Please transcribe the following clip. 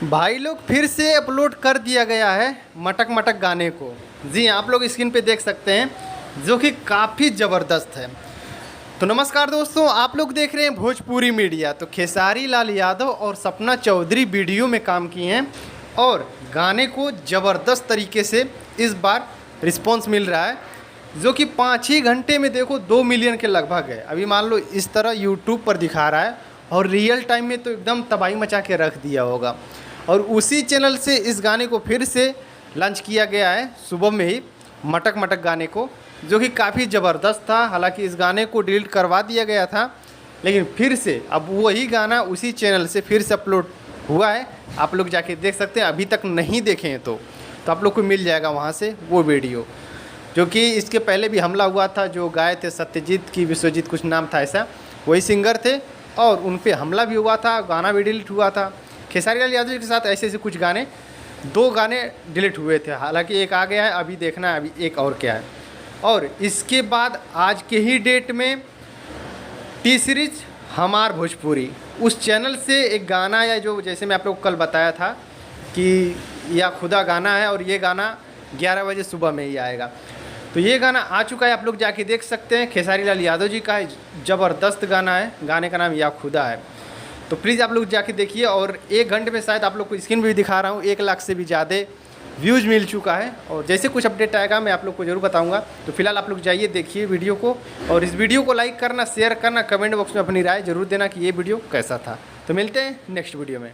भाई लोग फिर से अपलोड कर दिया गया है मटक मटक गाने को। जी आप लोग स्क्रीन पे देख सकते हैं जो कि काफ़ी ज़बरदस्त है। तो नमस्कार दोस्तों, आप लोग देख रहे हैं भोजपुरी मीडिया। तो खेसारी लाल यादव और सपना चौधरी वीडियो में काम किए हैं और गाने को ज़बरदस्त तरीके से इस बार रिस्पॉन्स मिल रहा है, जो कि 5 ही घंटे में देखो 2 मिलियन के लगभग है। अभी मान लो इस तरह यूट्यूब पर दिखा रहा है और रियल टाइम में तो एकदम तबाही मचा के रख दिया होगा। और उसी चैनल से इस गाने को फिर से लॉन्च किया गया है सुबह में ही, मटक मटक गाने को, जो कि काफ़ी ज़बरदस्त था। हालांकि इस गाने को डिलीट करवा दिया गया था, लेकिन फिर से अब वही गाना उसी चैनल से फिर से अपलोड हुआ है। आप लोग जाके देख सकते हैं, अभी तक नहीं देखे हैं तो आप लोग को मिल जाएगा वहाँ से वो वीडियो। जो कि इसके पहले भी हमला हुआ था, जो गाए थे सत्यजीत की विश्वजीत कुछ नाम था ऐसा, वही सिंगर थे और उन पे हमला भी हुआ था, गाना भी डिलीट हुआ था। खेसारी लाल यादव के साथ ऐसे कुछ गाने, 2 गाने डिलीट हुए थे। हालांकि एक आ गया है, अभी देखना है अभी एक और क्या है। और इसके बाद आज के ही डेट में टी सीरीज हमार भोजपुरी उस चैनल से एक गाना है, जो जैसे मैं आप लोग को कल बताया था कि या खुदा गाना है, और ये गाना 11 बजे सुबह में ही आएगा। तो ये गाना आ चुका है, आप लोग जाके देख सकते हैं। खेसारी लाल यादव जी का ज़बरदस्त गाना है, गाने का नाम या खुदा है। तो प्लीज़ आप लोग जाके देखिए। और 1 घंटे में शायद आप लोग को स्क्रीन भी दिखा रहा हूँ, 1 लाख से भी ज़्यादा व्यूज़ मिल चुका है। और जैसे कुछ अपडेट आएगा मैं आप लोग को ज़रूर बताऊंगा। तो फिलहाल आप लोग जाइए देखिए वीडियो को, और इस वीडियो को लाइक करना, शेयर करना, कमेंट बॉक्स में अपनी राय ज़रूर देना कि ये वीडियो कैसा था। तो मिलते हैं नेक्स्ट वीडियो में।